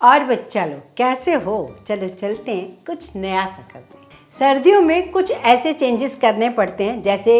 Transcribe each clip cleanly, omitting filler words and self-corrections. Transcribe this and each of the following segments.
और बच्चा लोग कैसे हो? चलो चलते हैं, कुछ नया सा करते हैं। सर्दियों में कुछ ऐसे चेंजेस करने पड़ते हैं, जैसे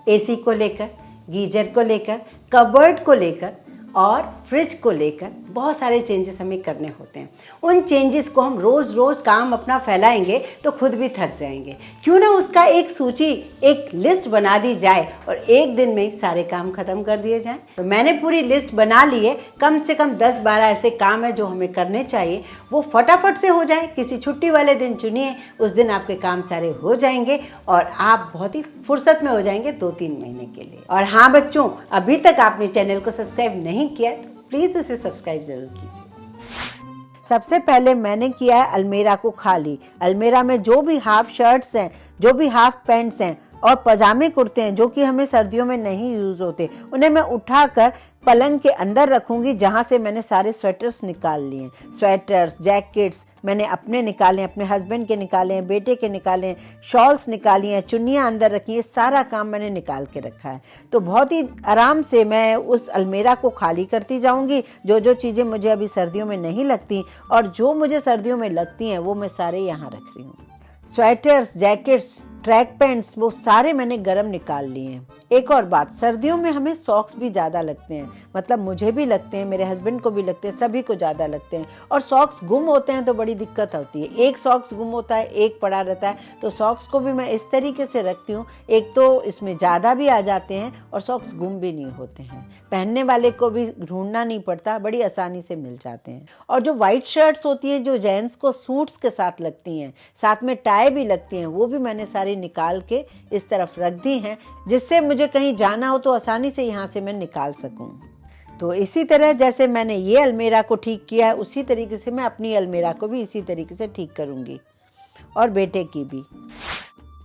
एसी को लेकर, गीजर को लेकर, कबर्ड को लेकर और फ्रिज को लेकर बहुत सारे चेंजेस हमें करने होते हैं। उन चेंजेस को हम रोज़ रोज़ काम अपना फैलाएंगे तो खुद भी थक जाएंगे। क्यों ना उसका एक सूची, एक लिस्ट बना दी जाए और एक दिन में सारे काम ख़त्म कर दिए जाएं। तो मैंने पूरी लिस्ट बना ली है। कम से कम 10-12 ऐसे काम है जो हमें करने चाहिए, वो फटाफट से हो जाए। किसी छुट्टी वाले दिन चुनिए, उस दिन आपके काम सारे हो जाएंगे और आप बहुत ही फुर्सत में हो जाएंगे 2-3 महीने के लिए। और हाँ बच्चों, अभी तक आपने चैनल को सब्सक्राइब नहीं किया तो प्लीज़ इसे सब्सक्राइब ज़रूर कीजिए। सबसे पहले मैंने किया है अलमीरा को खाली। अलमीरा में जो भी हाफ शर्ट्स हैं, जो भी हाफ पैंट्स हैं और पजामे कुर्ते हैं जो कि हमें सर्दियों में नहीं यूज़ होते, उन्हें मैं उठाकर पलंग के अंदर रखूंगी, जहाँ से मैंने सारे स्वेटर्स निकाल लिए हैं। स्वेटर्स, जैकेट्स मैंने अपने निकाले हैं, अपने हस्बैंड के निकाले हैं, बेटे के निकाले हैं, शॉल्स निकाली हैं, चुन्नियाँ अंदर रखी हैं, सारा काम मैंने निकाल के रखा है। तो बहुत ही आराम से मैं उस अलमीरा को खाली करती जाऊंगी। जो जो चीज़ें मुझे अभी सर्दियों में नहीं लगती और जो मुझे सर्दियों में लगती हैं वो मैं सारे यहाँ रख रही हूँ। स्वेटर्स, जैकेट्स, ट्रैक पैंट्स, वो सारे मैंने गरम निकाल लिए हैं। एक और बात, सर्दियों में हमें सॉक्स भी ज़्यादा लगते हैं, मतलब मुझे भी लगते हैं, मेरे हस्बैंड को भी लगते हैं, सभी को ज़्यादा लगते हैं। और सॉक्स गुम होते हैं तो बड़ी दिक्कत होती है। एक सॉक्स गुम होता है, एक पड़ा रहता है, तो सॉक्स को भी मैं इस तरीके से रखती हूँ, एक तो इसमें ज़्यादा भी आ जाते हैं और सॉक्स गुम भी नहीं होते हैं। पहनने वाले को भी ढूंढना नहीं पड़ता, बड़ी आसानी से मिल जाते हैं। और जो वाइट शर्ट्स होती हैं जो जेंट्स को सूट्स के साथ लगती हैं, साथ में टाई भी लगती हैं, वो भी मैंने सारी निकाल के इस तरफ रख दी हैं, जिससे मुझे कहीं जाना हो तो आसानी से यहाँ से मैं निकाल सकूं। तो इसी तरह जैसे मैंने ये अलमीरा को ठीक किया है, उसी तरीके से मैं अपनी अलमीरा को भी इसी तरीके से ठीक करूंगी और बेटे की भी।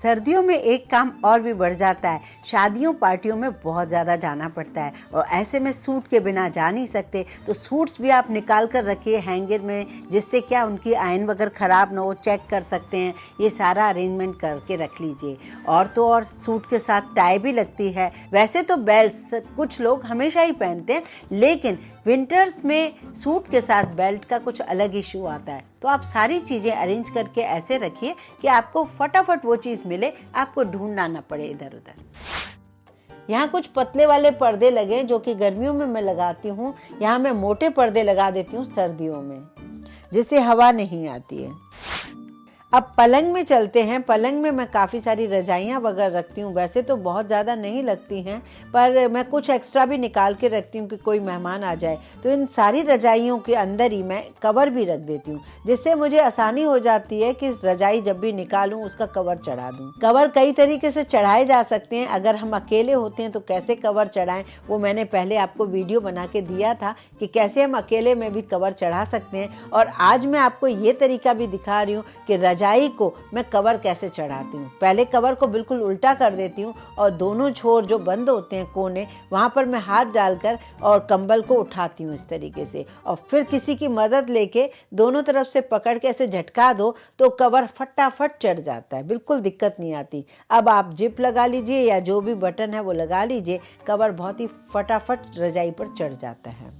सर्दियों में एक काम और भी बढ़ जाता है, शादियों पार्टियों में बहुत ज़्यादा जाना पड़ता है और ऐसे में सूट के बिना जा नहीं सकते। तो सूट्स भी आप निकाल कर रखिए हैंगर में, जिससे क्या उनकी आयन वगैरह ख़राब ना हो, चेक कर सकते हैं। ये सारा अरेंजमेंट करके रख लीजिए। और तो और सूट के साथ टाई भी लगती है। वैसे तो बेल्ट्स कुछ लोग हमेशा ही पहनते हैं, लेकिन विंटर्स में सूट के साथ बेल्ट का कुछ अलग इशू आता है। तो आप सारी चीज़ें अरेंज करके ऐसे रखिए कि आपको फटाफट वो चीज़ मिले, आपको ढूंढना ना पड़े इधर उधर। यहाँ कुछ पतले वाले पर्दे लगे जो कि गर्मियों में मैं लगाती हूँ। यहाँ मैं मोटे पर्दे लगा देती हूँ सर्दियों में, जिससे हवा नहीं आती है। अब पलंग में चलते हैं। पलंग में मैं काफ़ी सारी रजाइयाँ वगैरह रखती हूँ। वैसे तो बहुत ज़्यादा नहीं लगती हैं, पर मैं कुछ एक्स्ट्रा भी निकाल के रखती हूँ कि कोई मेहमान आ जाए। तो इन सारी रजाइयों के अंदर ही मैं कवर भी रख देती हूँ, जिससे मुझे आसानी हो जाती है कि रजाई जब भी निकालूँ उसका कवर चढ़ा दूँ। कवर कई तरीके से चढ़ाए जा सकते हैं। अगर हम अकेले होते हैं तो कैसे कवर चढ़ाएं, वो मैंने पहले आपको वीडियो बना के दिया था कि कैसे हम अकेले में भी कवर चढ़ा सकते हैं। और आज मैं आपको ये तरीका भी दिखा रही हूँ कि रजाई को मैं कवर कैसे चढ़ाती हूँ। पहले कवर को बिल्कुल उल्टा कर देती हूँ और दोनों छोर जो बंद होते हैं कोने, वहाँ पर मैं हाथ डालकर और कंबल को उठाती हूँ इस तरीके से, और फिर किसी की मदद लेके दोनों तरफ से पकड़ के ऐसे झटका दो तो कवर फटाफट चढ़ जाता है, बिल्कुल दिक्कत नहीं आती। अब आप जिप लगा लीजिए या जो भी बटन है वो लगा लीजिए, कवर बहुत ही फटाफट रजाई पर चढ़ जाता है।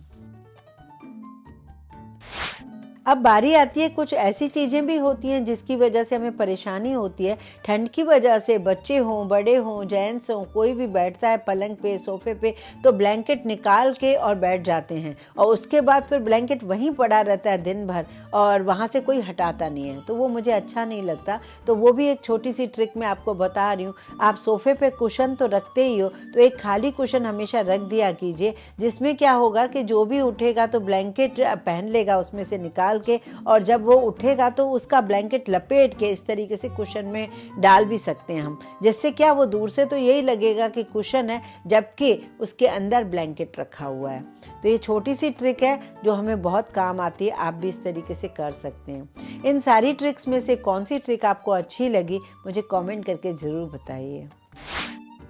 अब बारी आती है, कुछ ऐसी चीज़ें भी होती हैं जिसकी वजह से हमें परेशानी होती है। ठंड की वजह से बच्चे हों, बड़े हों, जेंट्स हों, कोई भी बैठता है पलंग पे, सोफे पे, तो ब्लैंकेट निकाल के और बैठ जाते हैं और उसके बाद फिर ब्लैंकेट वहीं पड़ा रहता है दिन भर और वहाँ से कोई हटाता नहीं है। तो वो मुझे अच्छा नहीं लगता। तो वो भी एक छोटी सी ट्रिक मैं आपको बता रही हूँ। आप सोफे पे कुशन तो रखते ही हो, तो एक खाली कुशन हमेशा रख दिया कीजिए, जिसमें क्या होगा कि जो भी उठेगा तो ब्लैंकेट पहन लेगा उसमें से निकाल के, और जब वो उठेगा तो उसका ब्लैंकेट लपेट के इस तरीके से कुशन में डाल भी सकते हैं हम, जिससे क्या वो दूर से तो यही लगेगा कि कुशन है, जबकि उसके अंदर ब्लैंकेट रखा हुआ है। तो ये छोटी सी ट्रिक है जो हमें बहुत काम आती है। आप भी इस तरीके से कर सकते हैं। इन सारी ट्रिक्स में से कौन सी ट्रिक आपको अच्छी लगी मुझे कमेंट करके ज़रूर बताइए।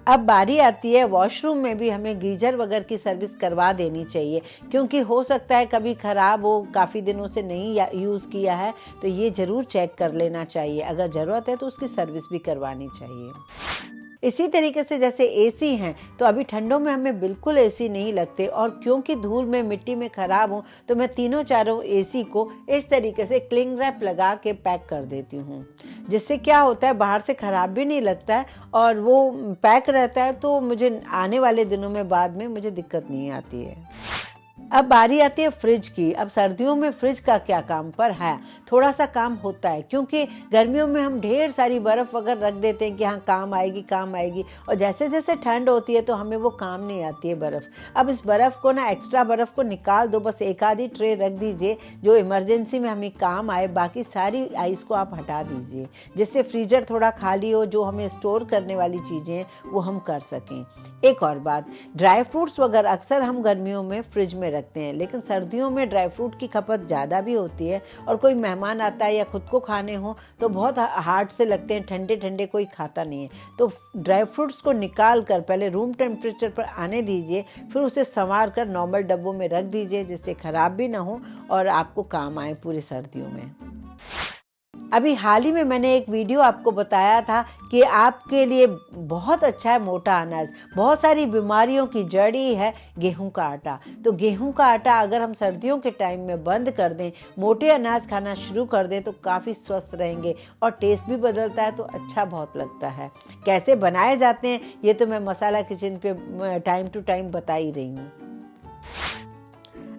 अब बारी आती है, वॉशरूम में भी हमें गीजर वगैरह की सर्विस करवा देनी चाहिए, क्योंकि हो सकता है कभी ख़राब हो, काफ़ी दिनों से नहीं यूज़ किया है, तो ये ज़रूर चेक कर लेना चाहिए। अगर ज़रूरत है तो उसकी सर्विस भी करवानी चाहिए। इसी तरीके से जैसे एसी हैं, तो अभी ठंडों में हमें बिल्कुल एसी नहीं लगते, और क्योंकि धूल में मिट्टी में ख़राब हो तो मैं तीनों चारों एसी को इस तरीके से क्लिंग रैप लगा के पैक कर देती हूँ, जिससे क्या होता है बाहर से ख़राब भी नहीं लगता है और वो पैक रहता है, तो मुझे आने वाले दिनों में बाद में मुझे दिक्कत नहीं आती है। अब बारी आती है फ्रिज की। अब सर्दियों में फ्रिज का क्या काम, पर है थोड़ा सा काम होता है, क्योंकि गर्मियों में हम ढेर सारी बर्फ़ अगर रख देते हैं कि हाँ काम आएगी, और जैसे जैसे ठंड होती है तो हमें वो काम नहीं आती है बर्फ़। अब इस बर्फ़ को ना, एक्स्ट्रा बर्फ़ को निकाल दो, बस एक आधी ट्रे रख दीजिए जो इमरजेंसी में हमें काम आए, बाकी सारी आइस को आप हटा दीजिए, जिससे फ्रीजर थोड़ा खाली हो, जो हमें स्टोर करने वाली चीज़ें हैं वो हम कर सकें। एक और बात, ड्राई फ्रूट्स वगैरह अक्सर हम गर्मियों में फ्रिज में रखते हैं, लेकिन सर्दियों में ड्राई फ्रूट की खपत ज़्यादा भी होती है, और कोई मेहमान आता है या खुद को खाने हो तो बहुत हार्ड से लगते हैं, ठंडे ठंडे कोई खाता नहीं है। तो ड्राई फ्रूट्स को निकाल कर पहले रूम टेम्परेचर पर आने दीजिए, फिर उसे संवार कर नॉर्मल डब्बों में रख दीजिए, जिससे ख़राब भी ना हो और आपको काम आए पूरी सर्दियों में। अभी हाल ही में मैंने एक वीडियो आपको बताया था कि आपके लिए बहुत अच्छा है मोटा अनाज, बहुत सारी बीमारियों की जड़ ही है गेहूं का आटा। तो गेहूं का आटा अगर हम सर्दियों के टाइम में बंद कर दें, मोटे अनाज खाना शुरू कर दें, तो काफ़ी स्वस्थ रहेंगे और टेस्ट भी बदलता है, तो अच्छा बहुत लगता है। कैसे बनाए जाते हैं ये तो मैं मसाला किचन पे टाइम टू टाइम बता ही रही हूँ।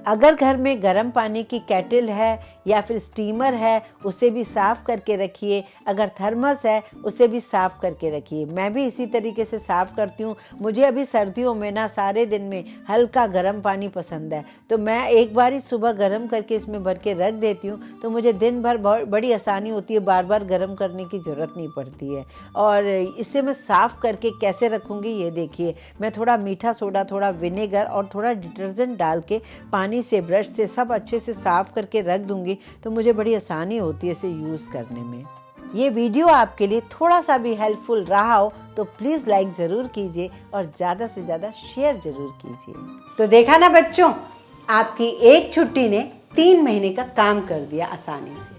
अगर घर में गर्म पानी की केटल है या फिर स्टीमर है, उसे भी साफ़ करके रखिए। अगर थर्मस है उसे भी साफ़ करके रखिए। मैं भी इसी तरीके से साफ़ करती हूँ। मुझे अभी सर्दियों में ना सारे दिन में हल्का गर्म पानी पसंद है, तो मैं एक बार ही सुबह गर्म करके इसमें भर के रख देती हूँ, तो मुझे दिन भर बड़ी आसानी होती है, बार बार गर्म करने की ज़रूरत नहीं पड़ती है। और इससे मैं साफ़ करके कैसे रखूँगी ये देखिए। मैं थोड़ा मीठा सोडा, थोड़ा विनेगर और थोड़ा डिटर्जेंट डाल के पानी से, ब्रश से सब अच्छे से साफ़ करके रख दूँगी, तो मुझे बड़ी आसानी होती है इसे यूज़ करने में। ये वीडियो आपके लिए थोड़ा सा भी हेल्पफुल रहा हो तो प्लीज़ लाइक ज़रूर कीजिए और ज़्यादा से ज़्यादा शेयर ज़रूर कीजिए। तो देखा ना बच्चों, आपकी एक छुट्टी ने 3 महीने का काम कर दिया आसानी से।